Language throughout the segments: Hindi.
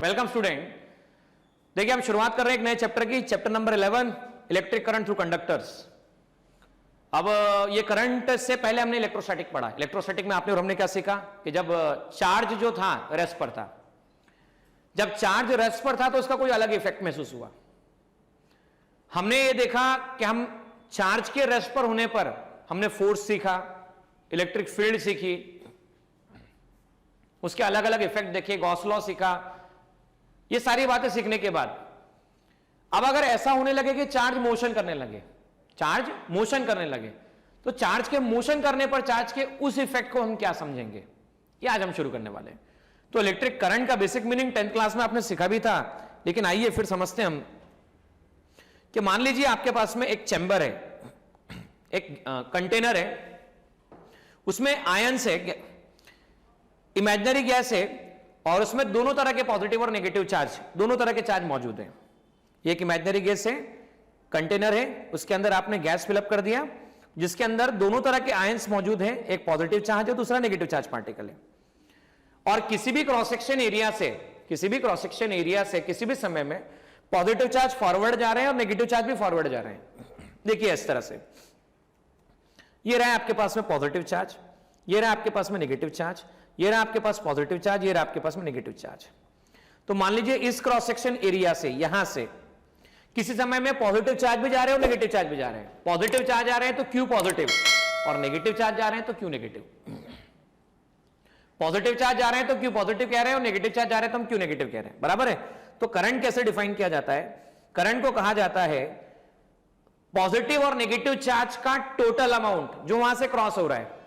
Welcome student. देखिए हम शुरुआत कर रहे हैं एक नए चैप्टर की, chapter number 11 electric current through conductors. अब ये करंट से पहले हमने इलेक्ट्रोस्टैटिक पढ़ा। इलेक्ट्रोस्टैटिक में आपने और हमने क्या सीखा कि जब चार्ज जो था रेस्ट पर था, जब चार्ज रेस्ट पर था तो उसका कोई अलग इफेक्ट महसूस हुआ। हमने ये देखा कि हम चार्ज के रेस्ट पर होने पर हमने फोर्स सीखा, इलेक्ट्रिक फील्ड सीखी, उसके अलग अलग इफेक्ट देखे, गॉस लॉ सीखा। ये सारी बातें सीखने के बाद अब अगर ऐसा होने लगे कि चार्ज मोशन करने लगे, चार्ज मोशन करने लगे, तो चार्ज के मोशन करने पर चार्ज के उस इफेक्ट को हम क्या समझेंगे, ये आज हम शुरू करने वाले हैं। तो इलेक्ट्रिक करंट का बेसिक मीनिंग 10th क्लास में आपने सीखा भी था, लेकिन आइए फिर समझते हैं हम कि मान लीजिए आपके पास में एक चैम्बर है, एक कंटेनर है, उसमें आयंस है, इमेजिनरी गैस है, और उसमें दोनों तरह के पॉजिटिव और नेगेटिव चार्ज, दोनों तरह के चार्ज मौजूद हैं। ये एक इमेजिनरी गैस है, कंटेनर है, उसके अंदर आपने गैस फिलअप कर दिया जिसके अंदर दोनों तरह के आयंस मौजूद हैं, एक पॉजिटिव चार्ज है, दूसरा नेगेटिव चार्ज पार्टिकल है। और किसी भी क्रॉस सेक्शन एरिया से, किसी भी क्रॉस सेक्शन एरिया से किसी भी समय में पॉजिटिव चार्ज फॉरवर्ड जा रहे हैं और नेगेटिव चार्ज भी फॉरवर्ड जा रहे हैं। देखिए इस तरह से, ये रहा आपके पास में पॉजिटिव चार्ज, ये रहा आपके पास में नेगेटिव चार्ज, ये रहा आपके पास पॉजिटिव चार्ज, ये रहा आपके पास में नेगेटिव चार्ज। तो मान लीजिए इस क्रॉस सेक्शन एरिया से, यहां से किसी समय में पॉजिटिव चार्ज भी जा रहे हैं और नेगेटिव चार्ज भी जा रहे हैं। पॉजिटिव चार्ज आ रहे हैं तो क्यू पॉजिटिव, और नेगेटिव चार्ज जा रहे हैं तो क्यू नेगेटिव। पॉजिटिव चार्ज जा रहे हैं तो क्यू पॉजिटिव कह रहे हैं और नेगेटिव चार्ज जा रहे हैं तो हम क्यू नेगेटिव कह रहे हैं, बराबर है। तो करंट कैसे डिफाइन किया जाता है? करंट को कहा जाता है पॉजिटिव और नेगेटिव चार्ज का टोटल अमाउंट जो वहां से क्रॉस हो रहा है,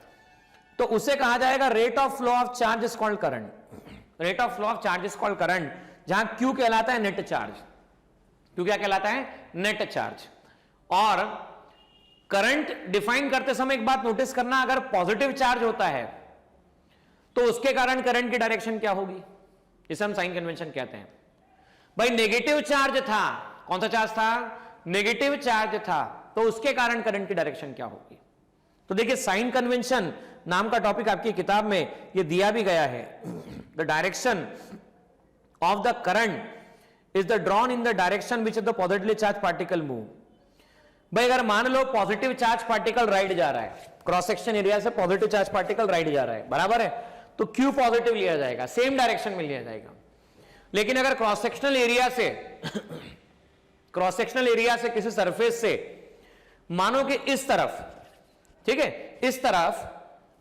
तो उसे कहा जाएगा rate of flow of charge is called current. Rate of flow of charge is called current, जहां क्यू कहलाता है नेट चार्ज। क्यू क्या कहलाता है? Net charge. और करंट डिफाइन करते समय एक बात नोटिस करना, अगर पॉजिटिव चार्ज होता है तो उसके कारण करंट की डायरेक्शन क्या होगी, जिसे हम साइन कन्वेंशन कहते हैं। भाई नेगेटिव चार्ज था, कौन सा चार्ज था? नेगेटिव चार्ज था, तो उसके कारण करंट की डायरेक्शन क्या होगी। तो देखिए साइन कन्वेंशन नाम का टॉपिक आपकी किताब में ये दिया भी गया है। The direction of the current is the drawn in the direction which the positively charge particle move. भाई अगर मान लो पॉजिटिव चार्ज पार्टिकल राइट जा रहा है, क्रॉस सेक्शन एरिया से पॉजिटिव चार्ज पार्टिकल राइट जा रहा है, बराबर है, तो क्यू पॉजिटिव लिया जाएगा, सेम डायरेक्शन में लिया जाएगा। लेकिन अगर क्रॉस सेक्शनल एरिया से क्रॉस सेक्शनल एरिया से किसी सरफेस से मानो कि इस तरफ, ठीक है, इस तरफ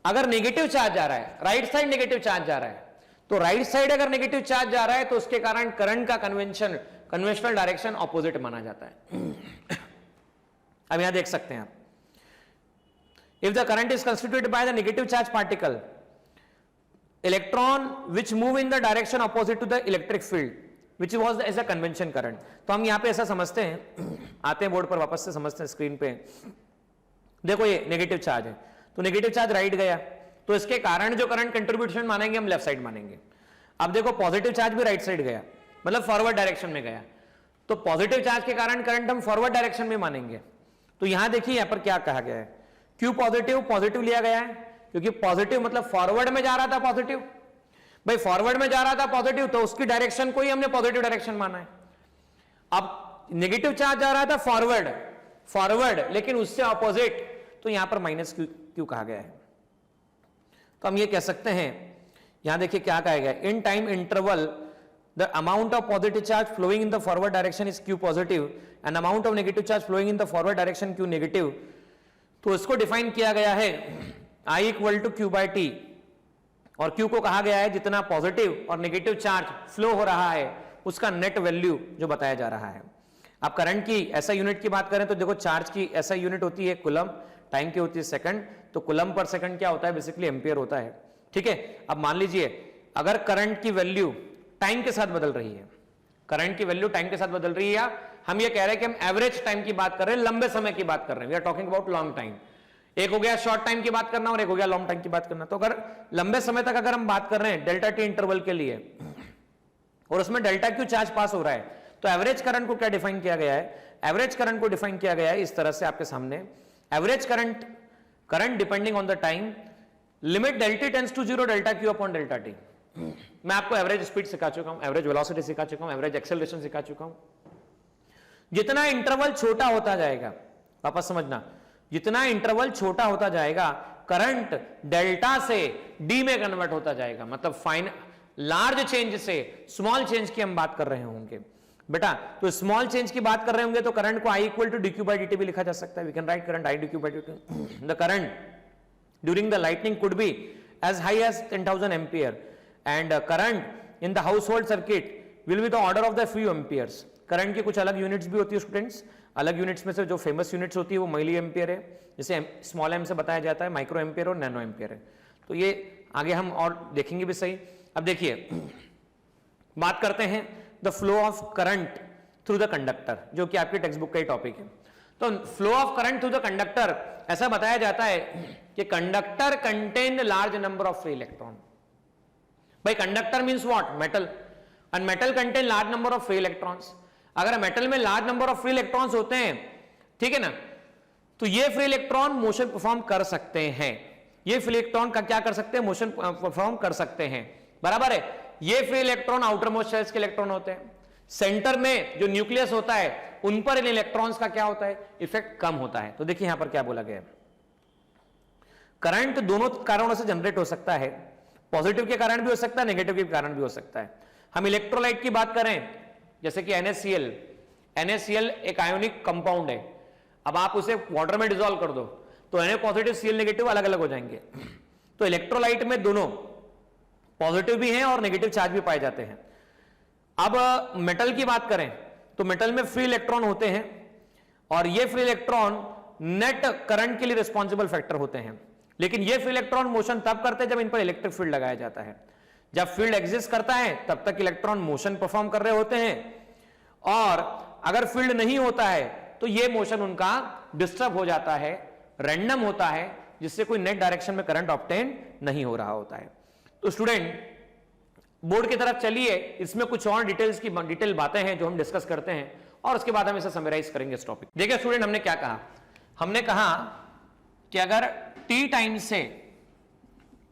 अगर नेगेटिव चार्ज जा रहा है, राइट साइड नेगेटिव चार्ज जा रहा है, तो राइट साइड अगर नेगेटिव चार्ज जा रहा है तो उसके कारण करंट का कन्वेंशनल डायरेक्शन ऑपोजिट माना जाता है। अब यहां देख सकते हैं आप, if the current is constituted by the negative charge particle, electron which move in the direction opposite to the electric field which was as a convention current. तो हम यहां पे ऐसा समझते हैं, आते हैं बोर्ड पर वापस से समझते हैं स्क्रीन पे। देखो ये नेगेटिव चार्ज है, तो नेगेटिव चार्ज राइट गया, तो इसके कारण जो करंट कंट्रीब्यूशन मानेंगे हम लेफ्ट साइड मानेंगे। अब देखो पॉजिटिव चार्ज भी राइट साइड गया, मतलब फॉरवर्ड डायरेक्शन में गया, तो पॉजिटिव चार्ज के कारण करंट हम फॉरवर्ड डायरेक्शन में मानेंगे। तो यहां देखिए यहां पर क्या कहा गया है, क्यू पॉजिटिव, पॉजिटिव लिया गया है क्योंकि पॉजिटिव मतलब फॉरवर्ड में जा रहा था पॉजिटिव। भाई फॉरवर्ड में जा रहा था पॉजिटिव, तो उसकी डायरेक्शन को ही हमने पॉजिटिव डायरेक्शन माना है। अब नेगेटिव चार्ज जा रहा था फॉरवर्ड, फॉरवर्ड लेकिन उससे ऑपोजिट, तो यहां पर माइनस क्यू कहा गया है। तो हम ये कह सकते हैं, यहां देखिए क्या कहा गया है, in time interval the amount of positive charge flowing in the forward direction is q positive and amount of negative charge flowing in the forward direction q negative. तो इसको डिफाइन किया गया है I equal to Q by t, और क्यू को कहा गया है जितना पॉजिटिव और नेगेटिव चार्ज फ्लो हो रहा है उसका नेट वैल्यू जो बताया जा रहा है। अब करंट की ऐसा यूनिट की बात करें तो देखो चार्ज की ऐसा यूनिट होती है कूलम, टाइम की होती है सेकंड, तो कूलम पर सेकंड क्या होता है? बेसिकली एम्पियर होता है, ठीक है। अब मान लीजिए अगर करंट की वैल्यू टाइम के साथ बदल रही है, करंट की वैल्यू टाइम के साथ बदल रही है, या हम ये कह रहे हैं कि हम एवरेज टाइम की बात कर रहे हैं, लंबे समय की बात कर रहे हैं, we are talking about long time. एक हो गया शॉर्ट टाइम की बात करना और एक हो गया लॉन्ग टाइम की बात करना। तो अगर लंबे समय तक अगर हम बात कर रहे हैं डेल्टा टी इंटरवल के लिए और उसमें डेल्टा क्यू चार्ज पास हो रहा है, तो एवरेज करंट को क्या डिफाइन किया गया है? एवरेज करंट को डिफाइन किया गया है इस तरह से आपके सामने, average current depending on the time, limit delta tends to 0 delta q upon delta t. मैं आपको एवरेज स्पीड सिखा चुका हूं, एवरेज वेलोसिटी सिखा चुका हूं, एवरेज एक्सेलरेशन सिखा चुका हूं। जितना इंटरवल छोटा होता जाएगा, वापस समझना, जितना इंटरवल छोटा होता जाएगा करंट डेल्टा से डी में कन्वर्ट होता जाएगा। मतलब फाइन लार्ज चेंज से स्मॉल चेंज की हम बात कर रहे होंगे बेटा, तो स्मॉल चेंज की बात कर रहे होंगे तो करंट को I equal to D Q by D T भी लिखा जा सकता है। We can write current I D Q by D T. The current during the lightning could be as high as 10,000 ampere and current in the household circuit will be the order of the few amperes। Current की कुछ अलग यूनिट्स भी होती है स्टूडेंट्स, अलग यूनिट्स में से जो फेमस यूनिट्स होती है वो मिली एम्पियर है, जिसे स्मॉल एम से बताया जाता है, माइक्रो एम्पियर और नैनो एम्पियर है। तो ये आगे हम और देखेंगे भी सही। अब देखिए बात करते हैं the flow of current through the conductor, जो कि आपके टेक्स्ट बुक का ही टॉपिक है। तो flow of current through the conductor ऐसा बताया जाता है कि conductor contain large number of free electron. भाई conductor means what? Metal, and metal contain large number of free electrons. अगर मेटल में large number of free electrons होते हैं, ठीक है ना, तो ये फ्री इलेक्ट्रॉन मोशन परफॉर्म कर सकते हैं। ये फ्री इलेक्ट्रॉन का क्या कर सकते हैं? मोशन परफॉर्म कर सकते हैं, बराबर है। ये free electron outer most shells के इलेक्ट्रॉन होते हैं। सेंटर में जो न्यूक्लियस होता है उन पर इन इलेक्ट्रॉन्स का क्या होता है? इफेक्ट कम होता है। तो देखिए यहां पर क्या बोला गया है, करंट दोनों कारणों से जनरेट हो सकता है, पॉजिटिव के कारण भी हो सकता है, नेगेटिव के कारण भी हो सकता है। हम इलेक्ट्रोलाइट की बात करें जैसे कि NaCl, NaCl एक आयोनिक कंपाउंड है। अब आप उसे वाटर में डिसॉल्व कर दो तो Na पॉजिटिव Cl नेगेटिव अलग अलग हो जाएंगे। तो इलेक्ट्रोलाइट में दोनों पॉजिटिव भी हैं और नेगेटिव चार्ज भी पाए जाते हैं। अब मेटल की बात करें तो मेटल में फ्री इलेक्ट्रॉन होते हैं और ये फ्री इलेक्ट्रॉन नेट करंट के लिए रिस्पॉन्सिबल फैक्टर होते हैं। लेकिन ये फ्री इलेक्ट्रॉन मोशन तब करते हैं जब इन पर इलेक्ट्रिक फील्ड लगाया जाता है। जब फील्ड एग्जिस्ट करता है तब तक इलेक्ट्रॉन मोशन परफॉर्म कर रहे होते हैं, और अगर फील्ड नहीं होता है तो ये मोशन उनका डिस्टर्ब हो जाता है, रैंडम होता है, जिससे कोई नेट डायरेक्शन में करंट ऑब्टेन नहीं हो रहा होता है। तो स्टूडेंट बोर्ड की तरफ चलिए, इसमें कुछ और डिटेल बातें हैं जो हम डिस्कस करते हैं और उसके बाद हम इसे समराइज करेंगे इस टॉपिक। देखिए स्टूडेंट, हमने क्या कहा? हमने कहा कि अगर t टाइम से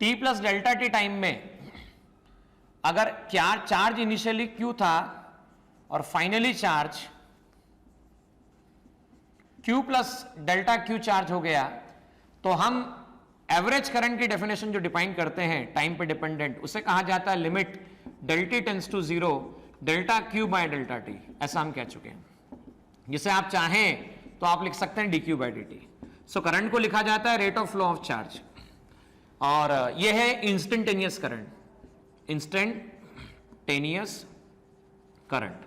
t plus delta t time में अगर क्या चार्ज इनिशियली q था और finally charge q plus delta q charge हो गया, तो हम एवरेज करंट की डेफिनेशन जो डिफाइन करते हैं टाइम पे डिपेंडेंट, उसे कहा जाता है limit del t tends to 0 delta q by delta t. ऐसा हम कह चुके हैं। जिसे आप चाहें तो आप लिख सकते हैं dq by dt। So current को लिखा जाता है rate of flow of charge, और यह है इंस्टेंटेनियस करंट, इंस्टेंटेनियस करंट,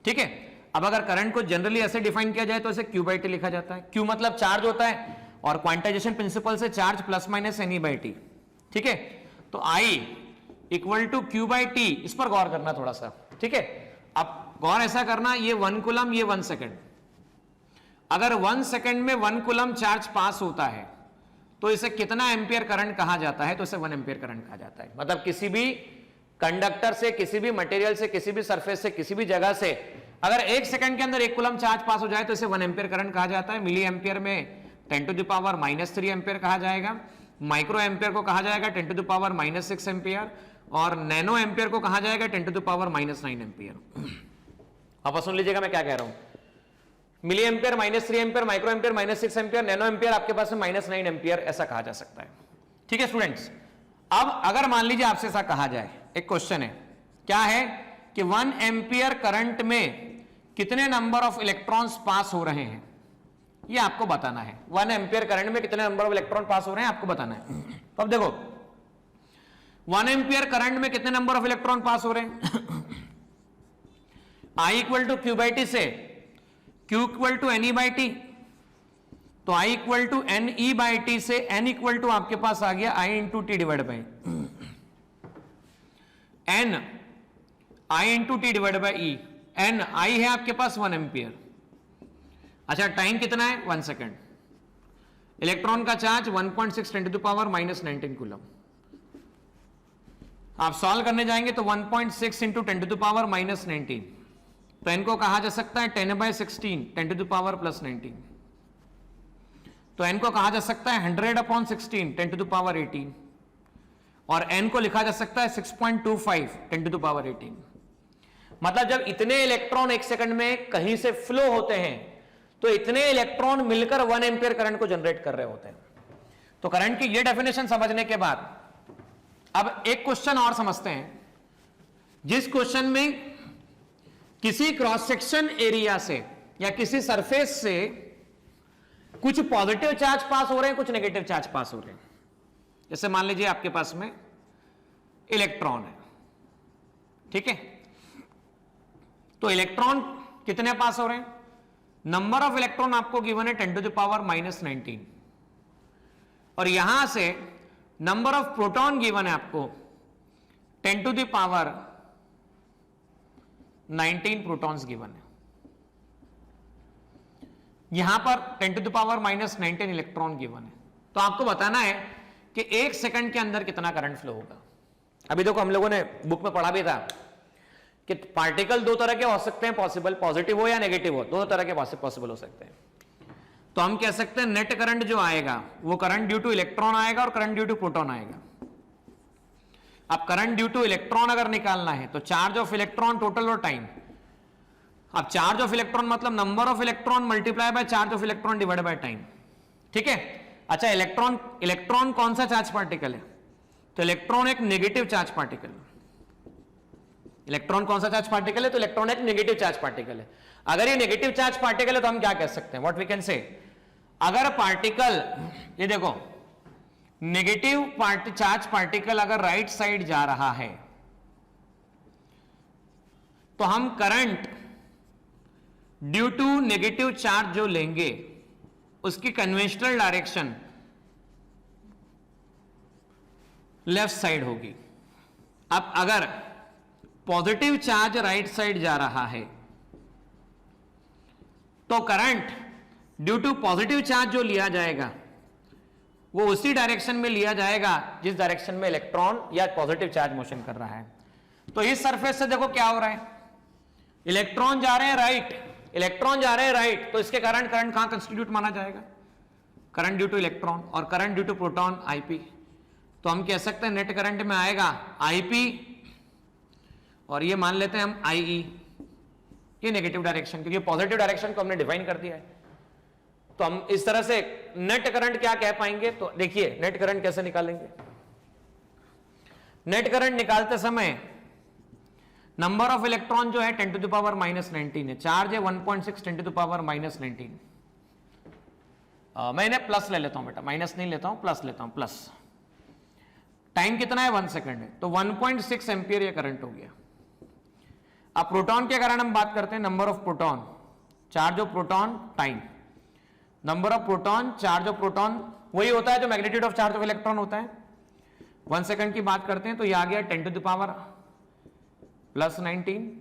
ठीक है। अब अगर करंट को जनरली ऐसे डिफाइन किया जाए तो इसे q बाई टी लिखा जाता है। q मतलब चार्ज होता है और क्वांटाइजेशन प्रिंसिपल से charge plus minus n e by t, ठीक है। तो I equal to Q by t, इस पर गौर करना थोड़ा सा, ठीक है। अब गौर ऐसा करना, ये 1 कूलम, ये 1 सेकेंड। अगर 1 सेकेंड में 1 कूलम चार्ज पास होता है तो इसे कितना एम्पियर करंट कहा जाता है? तो इसे 1 एम्पियर करंट कहा जाता है। मतलब किसी भी कंडक्टर से, किसी भी मटेरियल से, किसी भी सरफेस से, किसी भी जगह से अगर 1 सेकंड के अंदर 1 कूलम चार्ज पास हो जाए तो इसे 1 एम्पियर करंट कहा जाता है। मिली एम्पियर में 10 टू द पावर -3 एम्पियर कहा जाएगा, माइक्रो एम्पियर को कहा जाएगा 10 टू द पावर -6 एम्पियर, और नैनो एम्पियर को कहा जाएगा 10 टू द पावर -9 एम्पियर। आप सुन लीजिएगा मैं क्या कह रहा हूं। Milli ampere -3 ampere, micro ampere -6 ampere, nano ampere आपके पास में -9 एम्पियर, ऐसा कहा जा सकता है, ठीक है स्टूडेंट्स। अब अगर मान लीजिए आपसे ऐसा कहा जाए, एक क्वेश्चन है, क्या है कि 1 एम्पियर करंट में कितने नंबर ऑफ इलेक्ट्रॉन्स पास हो रहे हैं, ये आपको बताना है। 1 एम्पियर करंट में कितने नंबर ऑफ इलेक्ट्रॉन पास हो रहे हैं आपको बताना है। तो अब देखो 1 एम्पियर करंट में कितने नंबर ऑफ इलेक्ट्रॉन पास हो रहे हैं? I equal to Q by t से Q equal to n e by T, तो I equal to n e by t से N इक्वल टू आपके पास आ गया I into t divide by N, I into t divide by e. N I है आपके पास 1 एम्पियर। अच्छा, टाइम कितना है? 1 सेकेंड। इलेक्ट्रॉन का charge 1.6 10 to the power -19 coulomb. आप सॉल्व करने जाएंगे तो 1.6 इंटू 10 टू द पावर -19, तो इनको कहा जा सकता है 10/16 10 टू द पावर +19, तो इनको कहा जा सकता है 100/16 10 टू द पावर 18, और n को लिखा जा सकता है 6.25 10⁻18। मतलब जब इतने इलेक्ट्रॉन एक सेकंड में कहीं से फ्लो होते हैं तो इतने इलेक्ट्रॉन मिलकर 1 एम्पियर करंट को जनरेट कर रहे होते हैं। तो करंट की ये डेफिनेशन समझने के बाद अब एक क्वेश्चन और समझते हैं, जिस क्वेश्चन में किसी क्रॉस सेक्शन एरिया से या किसी सरफेस से कुछ पॉजिटिव चार्ज पास हो रहे हैं, कुछ नेगेटिव चार्ज पास हो रहे हैं। जैसे मान लीजिए आपके पास में इलेक्ट्रॉन है, ठीक है, तो इलेक्ट्रॉन कितने पास हो रहे हैं? नंबर ऑफ इलेक्ट्रॉन आपको गिवन है 10⁻⁻19 और यहां से नंबर ऑफ प्रोटॉन गिवन है आपको 10⁻19 प्रोटॉन्स गिवन है। यहां पर 10⁻⁻19 इलेक्ट्रॉन गिवन है। तो आपको बताना है कि एक सेकंड के अंदर कितना करंट फ्लो होगा। अभी देखो हम लोगों ने बुक में पढ़ा भी था कि पार्टिकल दो तरह के हो सकते हैं पॉसिबल, पॉजिटिव हो या नेगेटिव हो, दोनों तरह के पॉसिबल हो सकते हैं। तो हम कह सकते हैं नेट करंट जो आएगा वो करंट ड्यू टू इलेक्ट्रॉन आएगा और करंट ड्यू टू प्रोटॉन आएगा। अब करंट ड्यू टू इलेक्ट्रॉन अगर निकालना है तो चार्ज ऑफ इलेक्ट्रॉन टोटल और टाइम। अब चार्ज ऑफ इलेक्ट्रॉन मतलब number of electron multiply by charge of electron divide by time, ठीक है। अच्छा, इलेक्ट्रॉन कौन सा चार्ज पार्टिकल है? तो इलेक्ट्रॉन एक नेगेटिव चार्ज पार्टिकल है। इलेक्ट्रॉन कौन सा चार्ज पार्टिकल है? तो इलेक्ट्रॉन एक नेगेटिव चार्ज पार्टिकल है। अगर ये नेगेटिव चार्ज पार्टिकल है तो हम क्या कह सकते हैं? व्हाट वी कैन से, अगर पार्टिकल, ये देखो नेगेटिव चार्ज पार्टिकल अगर राइट साइड जा रहा है तो हम current due to negative charge जो लेंगे उसकी कन्वेंशनल डायरेक्शन लेफ्ट साइड होगी। अब अगर पॉजिटिव चार्ज राइट साइड जा रहा है तो current due to positive charge जो लिया जाएगा वो उसी डायरेक्शन में लिया जाएगा जिस डायरेक्शन में इलेक्ट्रॉन या पॉजिटिव चार्ज मोशन कर रहा है। तो इस सरफेस से देखो क्या हो रहा है, इलेक्ट्रॉन जा रहे हैं राइट, इलेक्ट्रॉन जा रहे हैं राइट, तो इसके कारण करंट कहां कंस्टिट्यूट माना जाएगा? करंट ड्यू टू इलेक्ट्रॉन, और current due to proton IP. तो हम कह सकते हैं नेट करंट में आएगा आईपी और ये मान लेते हैं हम आईई, ये नेगेटिव डायरेक्शन, क्योंकि पॉजिटिव डायरेक्शन को हमने डिफाइन कर दिया है। तो हम इस तरह से नेट करंट क्या कह पाएंगे? तो देखिए नेट करंट कैसे निकालेंगे। नेट करंट निकालते समय नंबर ऑफ इलेक्ट्रॉन जो है 10⁻⁻19 है, चार्ज है 1.6 10⁻⁻19। मैं इन्हें प्लस ले लेता हूं बेटा, माइनस नहीं लेता हूं, प्लस लेता हूं, प्लस। टाइम कितना है? 1 सेकंड है, तो 1.6 एम्पियर ये करंट हो गया। अब प्रोटॉन के कारण हम बात करते हैं, number of proton, charge of proton, time. Number of proton, charge of proton वही होता है जो magnitude of charge of electron होता है। 1 सेकंड की बात करते हैं तो ये आ गया 10⁻+19,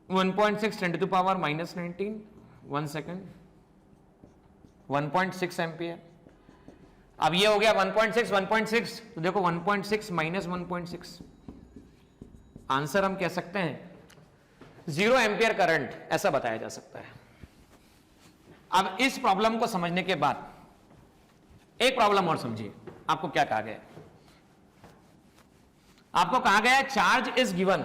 1.6 10⁻⁻19, 1 सेकंड, 1.6 एम्पियर। अब ये हो गया 1.6, तो देखो 1.6 माइनस 1.6, आंसर हम कह सकते हैं 0 एम्पियर करंट, ऐसा बताया जा सकता है। अब इस प्रॉब्लम को समझने के बाद एक प्रॉब्लम और समझिए। आपको क्या कहा गया? आपको कहा गया चार्ज इज गिवन,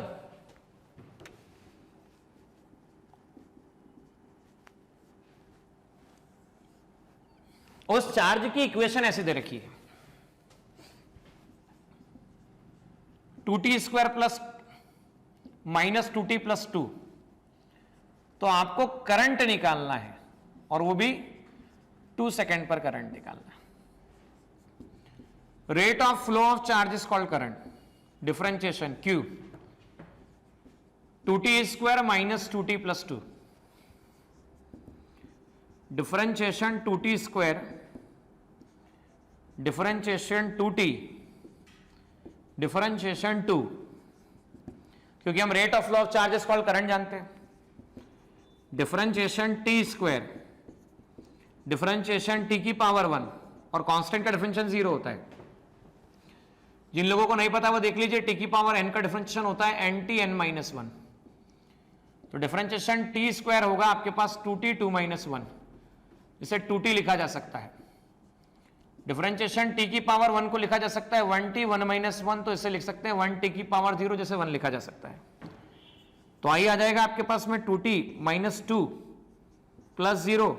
उस चार्ज की इक्वेशन ऐसे दे रखी है, 2t² plus minus 2t plus 2। तो आपको करंट निकालना है और वो भी 2 सेकेंड पर करंट निकालना है। Rate of flow of charge is called current, differentiation Q, 2t² minus 2t plus 2, differentiation 2t², differentiation 2t, differentiation 2, क्योंकि हम rate of flow of charge is called current जानते हैं। डिफरेंशिएशन t², डिफरेंशिएशन t की पावर 1, और कांस्टेंट का डिफरेंशिएशन 0 होता है। जिन लोगों को नहीं पता वो देख लीजिए, t की पावर n का डिफरेंशिएशन होता है nt(n-1). तो डिफरेंशिएशन t² होगा आपके पास 2t 2 - 1, इसे 2t लिखा जा सकता है। डिफरेंशिएशन टी की पावर 1 को लिखा जा सकता है 1t 1 माइनस 1, तो इसे लिख सकते हैं 1t की पावर 0 जैसे 1 लिखा जा सकता है। तो आई आ जाएगा आपके पास में 2t माइनस 2 प्लस 0।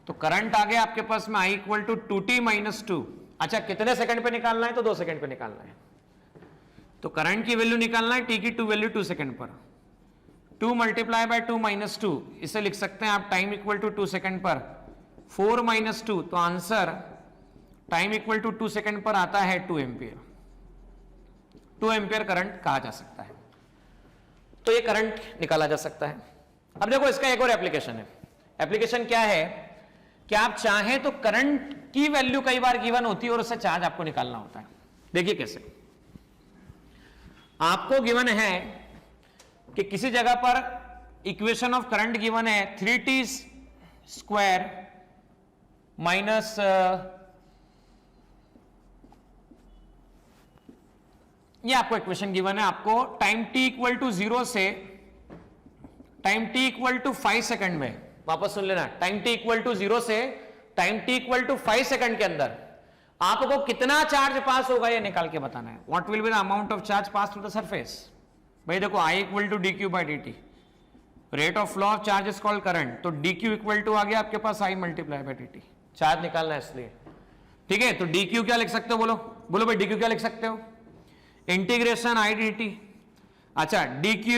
तो करंट आ गया आपके पास में I equal to 2t minus 2। अच्छा कितने सेकंड पे निकालना है? तो 2 सेकंड पे निकालना है। तो करंट की वैल्यू निकालना है, t की 2 वैल्यू 2 सेकंड पर, 2 मल्टीप्लाई बाय 2 माइनस 2, इसे लिख सकते हैं आप टाइम इक्वल टू 2 सेकंड पर 4 माइनस 2। तो answer time equal to 2 second पर आता है 2 एम्पियर। 2 एम्पियर करंट कहा जा सकता है। तो ये करंट निकाला जा सकता है। अब देखो इसका एक और एप्लीकेशन है। एप्लीकेशन क्या है कि आप चाहें तो करंट की वैल्यू कई बार गिवन होती है और उससे चार्ज आपको निकालना होता है। देखिए कैसे, आपको गिवन है कि किसी जगह पर इक्वेशन ऑफ करंट गिवन है 3t स्क्वायर माइनस ये आपको इक्वेशन गिवन है। आपको टाइम t इक्वल टू 0 से time t equal to 5 second में, वापस सुन लेना, टाइम t इक्वल टू 0 से time t equal to 5 second के अंदर आपको कितना चार्ज पास होगा ये निकाल के बताना है। What will be the amount of charge pass through the surface. भाई देखो I equal to dq by dt, rate of flow of charge is called current. तो dq इक्वल टू आ गया आपके पास I multiply by dt, charge निकालना है इसलिए। ठीक है, तो dq क्या लिख सकते हो? बोलो बोलो भाई dq क्या लिख सकते हो? Integration I dt। अच्छा dq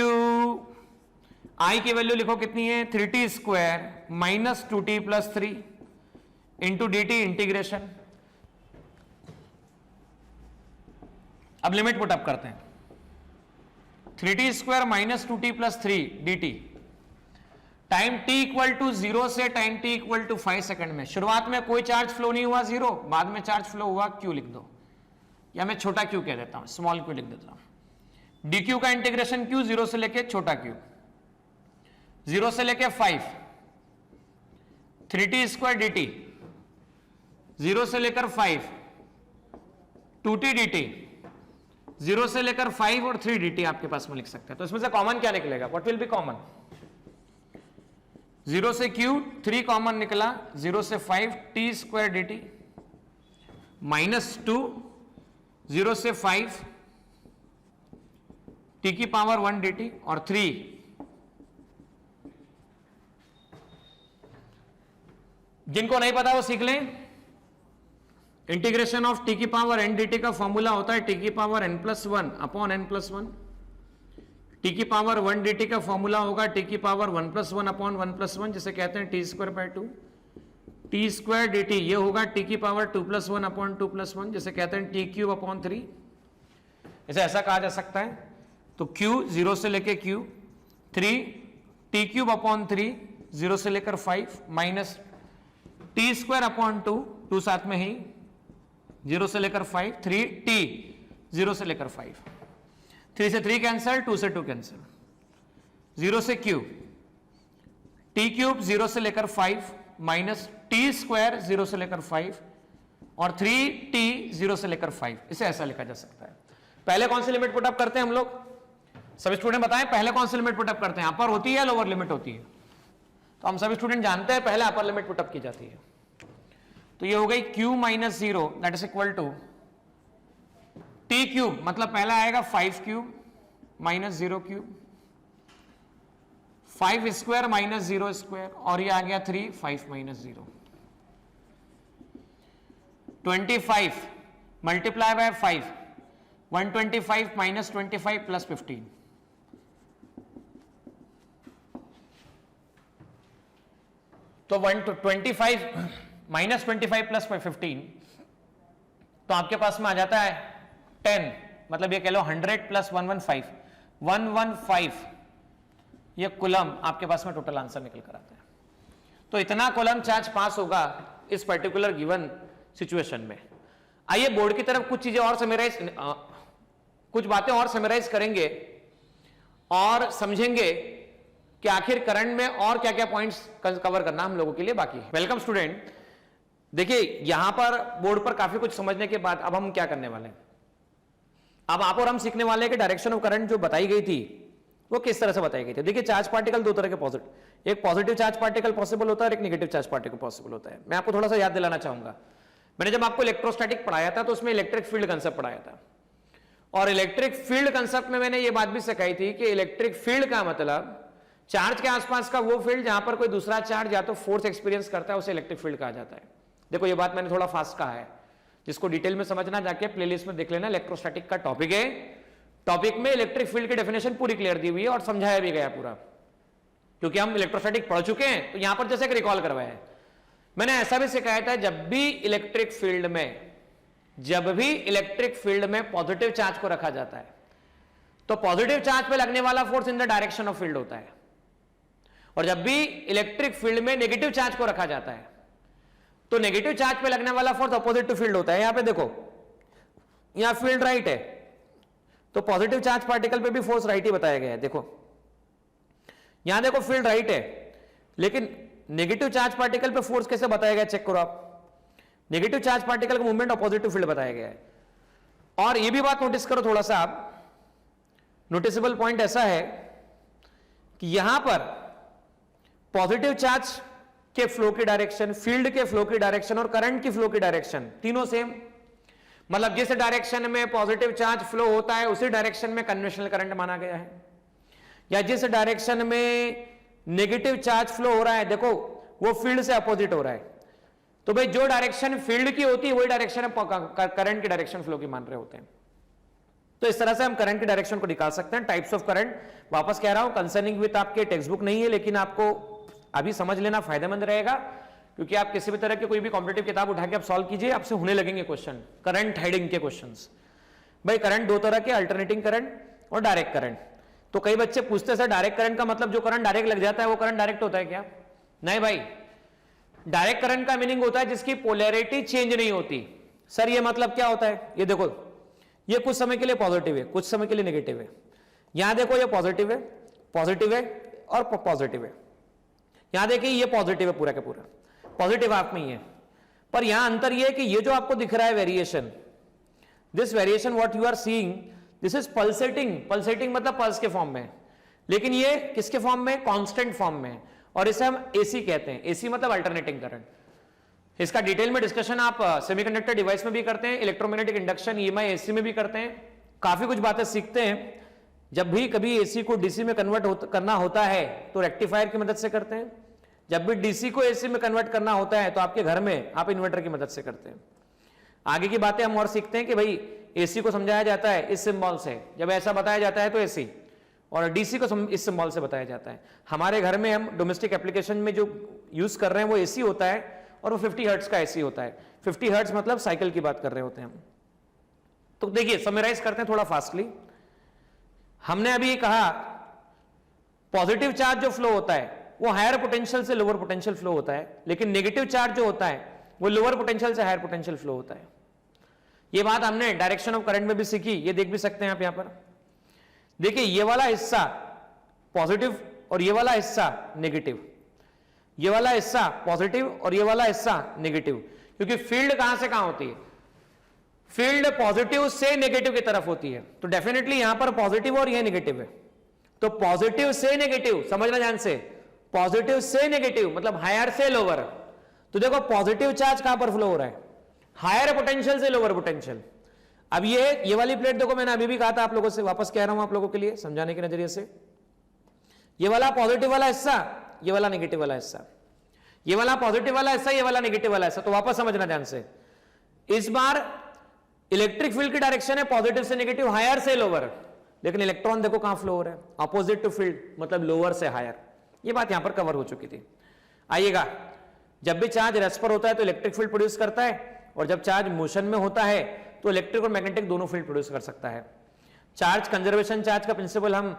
I की वैल्यू लिखो कितनी है? 3t square minus 2t plus 3 into dt integration. अब लिमिट पुट अप करते हैं। 3t square minus 2t plus 3 dt time t equal to 0 से time t equal to 5 second में। शुरुआत में कोई चार्ज फ्लो नहीं हुआ 0, बाद में चार्ज फ्लो हुआ q लिख दो, या मैं छोटा q कह देता हूं, स्मॉल q लिख देता हूं। dq का इंटीग्रेशन q 0 से लेके छोटा q, 0 से लेके 5, 3t स्क्वायर dt 0 से लेकर 5, 2t dt 0 से लेकर 5 और 3 dt आपके पास में लिख सकते हैं। तो इसमें से कॉमन क्या निकलेगा? What will B common? 0 से q 3 कॉमन निकला, 0 से 5 t स्क्वायर dt माइनस 2, 0 से 5 t की पावर 1 dt और 3 जिनको नहीं पता वो सीख लें। इंटीग्रेशन ऑफ टी की पावर एन dt का फॉर्मूला होता है टी की power n plus 1 upon n plus 1। T की पावर 1 dt का फॉर्मूला होगा टी की पावर 1 प्लस 1 अपॉन 1 प्लस 1, जिसे कहते हैं T square by 2। T square dt ये होगा टी की पावर 2 प्लस 1 अपॉन 2 प्लस 1, जिसे कहते हैं टी क्यूब अपॉन 3। इसे ऐसा कहा जा सकता है। तो q 0 से लेके q 3 टी क्यूब अपॉन 3 0 से लेकर 5 माइनस टी स्क्वायर अपॉन 2, 2 साथ में ही 0 से लेकर 5, 3t 0 से लेकर 5, 3 से 3 कैंसिल, 2 से 2 कैंसिल, 0 से q t क्यूब 0 से लेकर 5 माइनस टी स्क्वायर 0 से लेकर 5 और 3t 0 से लेकर 5। इसे ऐसा लिखा जा सकता है। पहले कौन सी लिमिट पुटअप करते हैं हम लोग? सभी स्टूडेंट बताएं पहले कौन सी लिमिट पुटअप करते हैं? अपर होती है लोअर लिमिट होती है? तो हम सभी स्टूडेंट जानते हैं पहले अपर लिमिट पुटअप की जाती है। तो ये हो गई q minus 0 that is equal to T cube, मतलब पहला आएगा 5 cube minus 0 cube, 5 square minus 0 square, और ये आ गया 3 5 minus 0, 25 multiply by 5 125 minus 25 plus 15, तो 125 माइनस 25 प्लस 15, तो आपके पास में आ जाता है 10, मतलब ये कह लो 100 प्लस 115 ये कुलम आपके पास में टोटल आंसर निकल कर आता है। तो इतना कुलम चार्ज पास होगा इस पर्टिकुलर गिवन सिचुएशन में। आइए बोर्ड की तरफ कुछ चीजें और समराइज, कुछ बातें और समराइज करेंगे और समझेंगे कि आखिर करंट में और क्या क्या पॉइंट्स कवर करना हम लोगों के लिए बाकी है। Welcome student. देखिए यहां पर बोर्ड पर काफी कुछ समझने के बाद अब हम क्या करने वाले हैं, अब आप और हम सीखने वाले हैं कि डायरेक्शन ऑफ करंट जो बताई गई थी वो किस तरह से बताई गई थी। देखिए चार्ज पार्टिकल दो तरह के एक पॉजिटिव चार्ज पार्टिकल पॉसिबल होता है और एक नेगेटिव चार्ज पार्टिकल पॉसिबल होता है। मैं आपको थोड़ा सा याद दिलाना चाहूंगा मैंने जब आपको इलेक्ट्रोस्टैटिक पढ़ाया था तो उसमें इलेक्ट्रिक फील्ड कंसेप्ट पढ़ाया था, और इलेक्ट्रिक फील्ड कंसेप्ट में मैंने ये बात भी सिखाई थी कि इलेक्ट्रिक फील्ड का मतलब चार्ज के आसपास का वो फील्ड जहां पर कोई दूसरा चार्ज या तो फोर्स एक्सपीरियंस करता है, उसे इलेक्ट्रिक फील्ड कहा जाता है। देखो ये बात मैंने थोड़ा फास्ट कहा है, जिसको डिटेल में समझना जाके प्लेलिस्ट में देख लेना, इलेक्ट्रोस्टैटिक का टॉपिक है। टॉपिक में इलेक्ट्रिक फील्ड की डेफिनेशन पूरी क्लियर दी हुई है और समझाया भी गया पूरा, क्योंकि हम इलेक्ट्रोस्टैटिक पढ़ चुके हैं। तो यहां पर जैसे रिकॉल करवाया है, मैंने ऐसा भी सिखाया था, जब भी इलेक्ट्रिक फील्ड में पॉजिटिव चार्ज को रखा जाता है तो पॉजिटिव चार्ज पे लगने वाला force in the direction of field होता है, और जब भी इलेक्ट्रिक फील्ड में नेगेटिव चार्ज को रखा जाता है तो नेगेटिव चार्ज पे लगने वाला फोर्स अपोजिट टू फील्ड होता है। यहां पे देखो, यहां फील्ड राइट है तो पॉजिटिव चार्ज पार्टिकल पे भी फोर्स राइट ही बताया गया है। देखो यहां देखो फील्ड राइट है, लेकिन नेगेटिव चार्ज पार्टिकल पे फोर्स कैसे बताया गया, चेक करो आप। नेगेटिव चार्ज पार्टिकल का मूवमेंट अपोजिट टू फील्ड बताया गया है। और ये भी बात नोटिस करो थोड़ा सा आप, नोटिसेबल पॉइंट ऐसा है कि यहां पर पॉजिटिव चार्ज के फ्लो की डायरेक्शन, फील्ड के फ्लो की डायरेक्शन और करंट की फ्लो की डायरेक्शन तीनों सेम, मतलब जिस डायरेक्शन में पॉजिटिव चार्ज फ्लो होता है उसी डायरेक्शन में कन्वेंशनल करंट माना गया है, या जिस डायरेक्शन में नेगेटिव चार्ज फ्लो हो रहा है देखो वो फील्ड से अपोजिट हो रहा है, तो भाई जो डायरेक्शन फील्ड की होती है वही डायरेक्शन करंट की डायरेक्शन फ्लो की मान रहे होते हैं। तो इस तरह से हम करंट की डायरेक्शन को निकाल सकते हैं। टाइप्स ऑफ करंट, वापस कह रहा हूं, कंसर्निंग विद आपके टेक्स्ट बुक नहीं है, लेकिन आपको अभी समझ लेना फायदेमंद रहेगा, क्योंकि आप किसी भी तरह की कोई भी कॉम्पिटिटिव किताब उठा के आप सॉल्व कीजिए, आपसे होने लगेंगे क्वेश्चन, करंट हेडिंग के क्वेश्चंस। भाई करंट दो तरह के, अल्टरनेटिंग करंट और डायरेक्ट करंट। तो कई बच्चे पूछते हैं डायरेक्ट करंट का मतलब जो करंट डायरेक्ट लग जाता है वो करंट डायरेक्ट होता है क्या? नहीं भाई, डायरेक्ट करंट का मीनिंग होता है जिसकी पोलैरिटी चेंज नहीं होती। सर ये मतलब क्या होता है? ये देखो, ये कुछ समय के लिए पॉजिटिव है, कुछ समय के लिए नेगेटिव है। यहां देखो ये पॉजिटिव है और पॉजिटिव है। यहां देखिए ये पॉजिटिव है, पूरा का पूरा पॉजिटिव हाफ में ही है, पर यहां अंतर ये है कि ये जो आपको दिख रहा है variation, this variation what you are seeing, this is pulsating. Pulsating मतलब पल्स के फॉर्म में, लेकिन ये किसके फॉर्म में? कांस्टेंट फॉर्म में, और इसे हम एसी कहते हैं। एसी मतलब अल्टरनेटिंग करंट। इसका डिटेल में डिस्कशन आप सेमीकंडक्टर डिवाइस में भी करते हैं, इलेक्ट्रोमैग्नेटिक इंडक्शन ईएमआई एसी में भी करते हैं। काफी कुछ बातें सीखते हैं। जब भी कभी एसी को डीसी में कन्वर्ट करना होता है तो रेक्टिफायर की मदद से करते हैं। जब भी डीसी को एसी में कन्वर्ट करना होता है तो आपके घर में आप इन्वर्टर की मदद से करते हैं। आगे की बातें हम और सीखते हैं कि भाई एसी को समझाया जाता है इस सिंबल से, जब ऐसा बताया जाता है तो एसी, और डीसी को इस सिंबल से बताया जाता है। हमारे घर में हम डोमेस्टिक एप्लीकेशन में जो यूज कर रहे हैं वो एसी होता है, और वो 50 हर्ट्ज का एसी होता है। 50 हर्ट्ज मतलब साइकिल की बात कर रहे होते हैं हम। तो देखिए समराइज करते हैं थोड़ा फास्टली। हमने अभी कहा पॉजिटिव चार्ज जो फ्लो होता है वो हायर पोटेंशियल से लोअर पोटेंशियल फ्लो होता है, लेकिन नेगेटिव चार्ज जो होता है वो लोअर पोटेंशियल से हायर पोटेंशियल फ्लो होता है। ये बात हमने डायरेक्शन ऑफ करंट में भी सीखी, ये देख भी सकते हैं आप यहां पर। देखिए ये वाला हिस्सा पॉजिटिव और ये वाला हिस्सा नेगेटिव, ये वाला हिस्सा पॉजिटिव और ये वाला हिस्सा नेगेटिव, क्योंकि फील्ड कहां से कहां होती है? फील्ड पॉजिटिव से नेगेटिव की तरफ होती है, तो डेफिनेटली यहां पर पॉजिटिव और ये नेगेटिव है। तो पॉजिटिव से नेगेटिव, समझना ध्यान से, पॉजिटिव से नेगेटिव मतलब हायर से लोअर। तो देखो पॉजिटिव चार्ज कहां पर फ्लो हो रहा है? हायर पोटेंशियल से लोअर पोटेंशियल। अब ये वाली प्लेट देखो, मैंने अभी भी कहा था आप लोगों से, वापस कह रहा हूं आप लोगों के लिए समझाने के नजरिए से। ये वाला पॉजिटिव वाला हिस्सा, ये वाला नेगेटिव वाला हिस्सा, ये वाला पॉजिटिव वाला हिस्सा, ये वाला नेगेटिव वाला हिस्सा। तो वापस समझना ध्यान से, इस बार इलेक्ट्रिक फील्ड की डायरेक्शन है पॉजिटिव से नेगेटिव, हायर से लोअर, लेकिन इलेक्ट्रॉन देखो कहां फ्लो हो रहा है? अपोजिट टू फील्ड, मतलब लोअर से हायर। ये बात यहां पर कवर हो चुकी थी। आइएगा, जब भी चार्ज रेस्ट पर होता है तो इलेक्ट्रिक फील्ड प्रोड्यूस करता है, और जब चार्ज मोशन में होता है तो इलेक्ट्रिक और मैग्नेटिक दोनों फील्ड प्रोड्यूस कर सकता है। चार्ज कंजर्वेशन चार्ज का प्रिंसिपल हम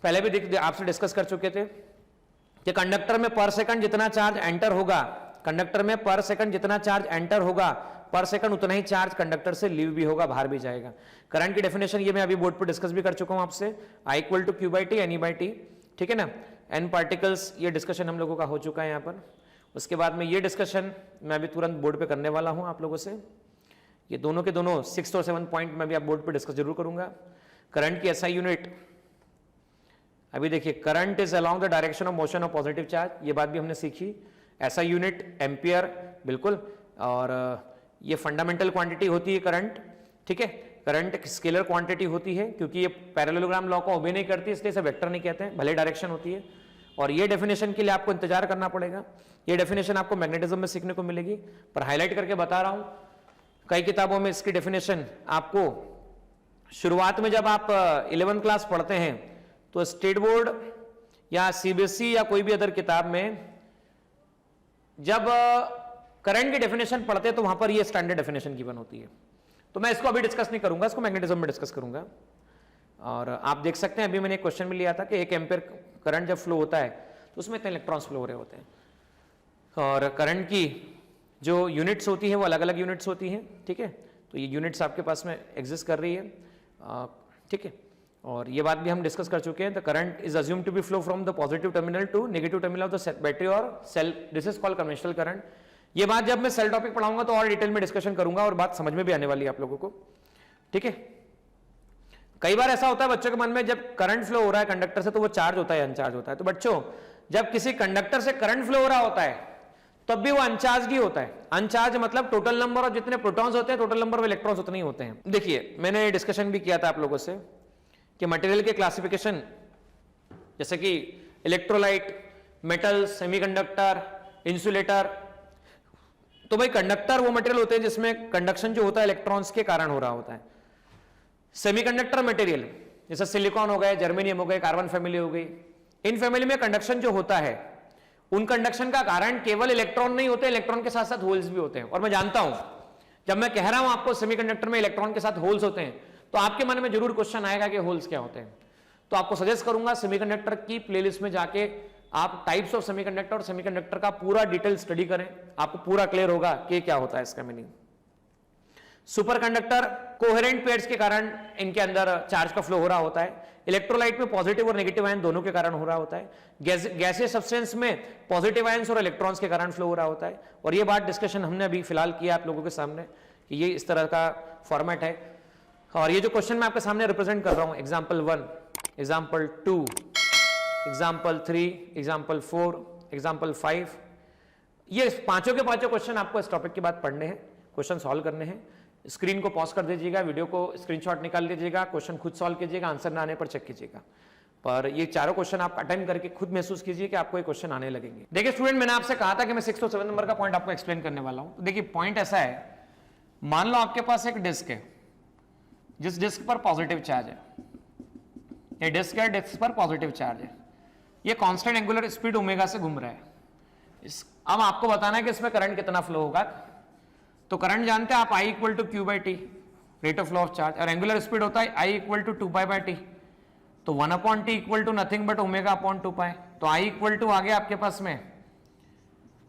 पहले भी आपसे डिस्कस कर चुके थे कि कंडक्टर में पर सेकंड जितना चार्ज एंटर होगा, कंडक्टर में पर सेकंड जितना चार्ज एंटर होगा, पर सेकंड उतना ही चार्ज कंडक्टर से लीव भी होगा, बाहर भी जाएगा। करंट की डेफिनेशन ये मैं अभी बोर्ड पर डिस्कस भी कर चुका हूं आपसे, I = Q/T NE/T, ठीक है ना। n पार्टिकल्स, ये डिस्कशन हम लोगों का हो चुका है यहाँ पर। उसके बाद में ये डिस्कशन मैं अभी तुरंत बोर्ड पे करने वाला हूं आप लोगों से। ये दोनों के दोनों 6th और 7th पॉइंट में भी आप बोर्ड पे डिस्कस जरूर करूंगा। करंट की SI यूनिट, अभी देखिए, current is along the direction of motion of positive charge, ये बात भी हमने सीखी। SI यूनिट एम्पियर, बिल्कुल, और ये फंडामेंटल क्वांटिटी होती है करंट, ठीक है। करंट एक स्केलर क्वांटिटी होती है, क्योंकि ये पैरेललोग्राम लॉ को ओबे नहीं करती, इसलिए इसे वेक्टर नहीं कहते हैं, भले डायरेक्शन होती है। और ये डेफिनेशन के लिए आपको इंतजार करना पड़ेगा, ये डेफिनेशन आपको मैग्नेटिज्म में सीखने को मिलेगी, पर हाईलाइट करके बता रहा हूं, कई किताबों में इसकी डेफिनेशन आपको शुरुआत में जब आप 11th क्लास पढ़ते हैं तो स्टेट बोर्ड या सीबीएसई या कोई भी अदर किताब में जब करंट की डेफिनेशन पढ़ते हैं तो वहां पर ये स्टैंडर्ड डेफिनेशन गिवन होती है। तो मैं इसको अभी डिस्कस नहीं करूंगा, इसको मैग्नेटिज्म में डिस्कस करूंगा। और आप देख सकते हैं, अभी मैंने एक क्वेश्चन में लिया था कि 1 एम्पीयर करंट जब फ्लो होता है तो उसमें इतने इलेक्ट्रॉन्स फ्लो हो रहे होते हैं, और करंट की जो यूनिट्स होती है वो अलग अलग यूनिट्स होती हैं, ठीक है। तो ये यूनिट्स आपके पास में एग्जिस्ट कर रही है, ठीक है। और ये बात भी हम डिस्कस कर चुके हैं, the current is assume to be flow from the positive terminal to negative terminal of the battery और cell, this is called conventional current. ये बात जब मैं सेल टॉपिक पढ़ाऊंगा तो और डिटेल में डिस्कशन करूंगा और बात समझ में भी आने वाली है आप लोगों को, ठीक है। कई बार ऐसा होता है बच्चों के मन में, जब करंट फ्लो हो रहा है कंडक्टर से तो वो चार्ज होता है अनचार्ज होता है। तो बच्चों, जब किसी कंडक्टर से करंट फ्लो हो रहा होता है तब भी वो अनचार्ज ही होता है। अनचार्ज मतलब टोटल नंबर ऑफ जितने प्रोटॉन्स होते हैं, टोटल नंबर ऑफ इलेक्ट्रॉन्स उतने ही होते हैं। देखिए, मैंने डिस्कशन भी किया था आप लोगों से कि मटेरियल के क्लासिफिकेशन, जैसे कि इलेक्ट्रोलाइट, मेटल, सेमीकंडक्टर, इंसुलेटर। तो भाई कंडक्टर वो मटेरियल होते हैं जिसमें कंडक्शन जो होता है इलेक्ट्रॉन्स के कारण हो रहा होता है। सेमीकंडक्टर मटेरियल जैसे सिलिकॉन हो गए, जर्मेनियम हो गए, कार्बन फैमिली हो गई, इन फैमिली में कंडक्शन जो होता है, उन कंडक्शन का कारण केवल इलेक्ट्रॉन नहीं होते, इलेक्ट्रॉन के साथ साथ होल्स भी होते हैं। और मैं जानता हूं, जब मैं कह रहा हूं आपको सेमीकंडक्टर में इलेक्ट्रॉन के साथ होल्स होते हैं, तो आपके मन में जरूर क्वेश्चन आएगा कि होल्स क्या होते हैं। तो आपको सजेस्ट करूंगा सेमीकंडक्टर की प्लेलिस्ट में जाके आप टाइप्स ऑफ सेमीकंडक्टर और सेमीकंडक्टर का पूरा डिटेल स्टडी करें, आपको पूरा क्लियर होगा कि क्या होता है इसका मीनिंग। सुपरकंडक्टर कोहेरेंट पेयर्स के कारण इनके अंदर चार्ज का फ्लो हो रहा होता है। इलेक्ट्रोलाइट में पॉजिटिव और नेगेटिव आयन दोनों के कारण हो रहा होता है। गैसीय सब्सटेंस में पॉजिटिव आयंस और इलेक्ट्रॉन्स के कारण फ्लो हो रहा होता है। और ये बात डिस्कशन हमने अभी फिलहाल किया आप लोगों के सामने कि ये इस तरह का फॉर्मेट है। और ये जो क्वेश्चन मैं आपके सामने रिप्रेजेंट कर रहा हूं, example 1, example 2, example 3, example 4, example 5, ये पांचों के पांचों क्वेश्चन आपको इस टॉपिक के बाद पढ़ने हैं, क्वेश्चन सॉल्व करने हैं। स्क्रीन को पॉज कर दीजिएगा, वीडियो को स्क्रीनशॉट निकाल लीजिएगा, क्वेश्चन खुद सॉल्व कीजिएगा, आंसर ना आने पर चेक कीजिएगा। पर ये चारों क्वेश्चन आप अटेम्प्ट करके खुद महसूस कीजिए कि आपको ये क्वेश्चन आने लगेंगे। देखिए स्टूडेंट, मैंने आपसे कहा था कि मैं 6 और 7 नंबर का पॉइंट आपको एक्सप्लेन करने वाला हूं। तो देखिए पॉइंट ऐसा है, मान लो आपके पास एक डिस्क है, जिस डिस्क पर पॉजिटिव चार्ज है, ये डिस्क है, डिस्क पर पॉजिटिव चार्ज है, ये कांस्टेंट एंगुलर स्पीड ओमेगा से घूम रहा है। अब आपको बताना है कि इसमें करंट कितना फ्लो होगा। तो करंट जानते हैं आप, I equal to Q by T, rate of flow of charge, और एंगुलर स्पीड होता है I equal to 2 pi by T. तो 1 upon T equal to nothing but omega upon 2 pi. तो I इक्वल टू आ गया आपके पास में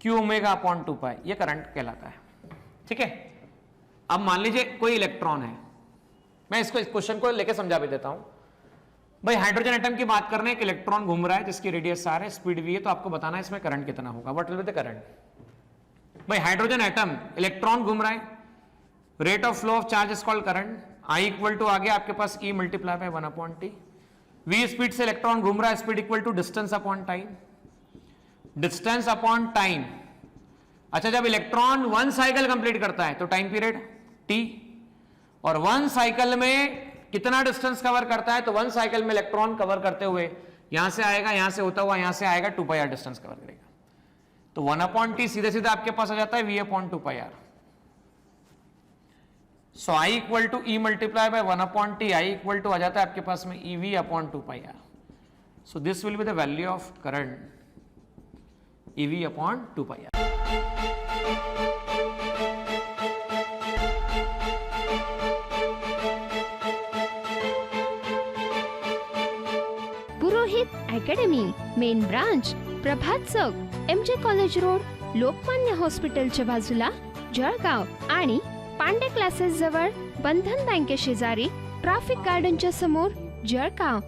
क्यू ओमेगा अपॉन 2 पाई, ये करंट कहलाता है, ठीक है। अब मान लीजिए कोई इलेक्ट्रॉन है, मैं इसको इस क्वेश्चन को लेकर समझा भी देता हूं। भाई हाइड्रोजन एटम की बात कर रहे हैं, एक इलेक्ट्रॉन घूम रहा है जिसकी रेडियस आर है, स्पीड वी है, तो आपको बताना है इसमें करंट कितना होगा। What will be the current. भाई हाइड्रोजन एटम, इलेक्ट्रॉन घूम रहा है, rate of flow of charge is called current. I equal to आ गया आपके पास E multiply by 1 upon T. V speed से इलेक्ट्रॉन घूम रहा है, speed equal to distance upon time, distance upon time. अच्छा, जब इलेक्ट्रॉन 1 साइकिल कंप्लीट करता है तो टाइम पीरियड T, और 1 साइकिल में कितना डिस्टेंस कवर करता है, तो 1 साइकिल में इलेक्ट्रॉन कवर करते हुए यहां से आएगा, यहां से होता हुआ यहां से आएगा, 2 पाई आर डिस्टेंस कवर करेगा। तो 1 अपॉन टी सीधे सीधे आपके पास आ जाता है V upon 2 pi R. So I equal to E multiply by 1 upon T, I equal to आ जाता है आपके पास में EV upon 2 pi R. So this will be the value of current, EV upon 2 pi R. Purohit academy, main branch Prabhat Chowk, MJ college road, Lokmanya हॉस्पिटलच्या बाजूला, जळगाव, आणि पांडे क्लासेस जवळ, बंधन बँके शेजारी, ट्रॅफिक गार्डनच्या समोर, जळगाव।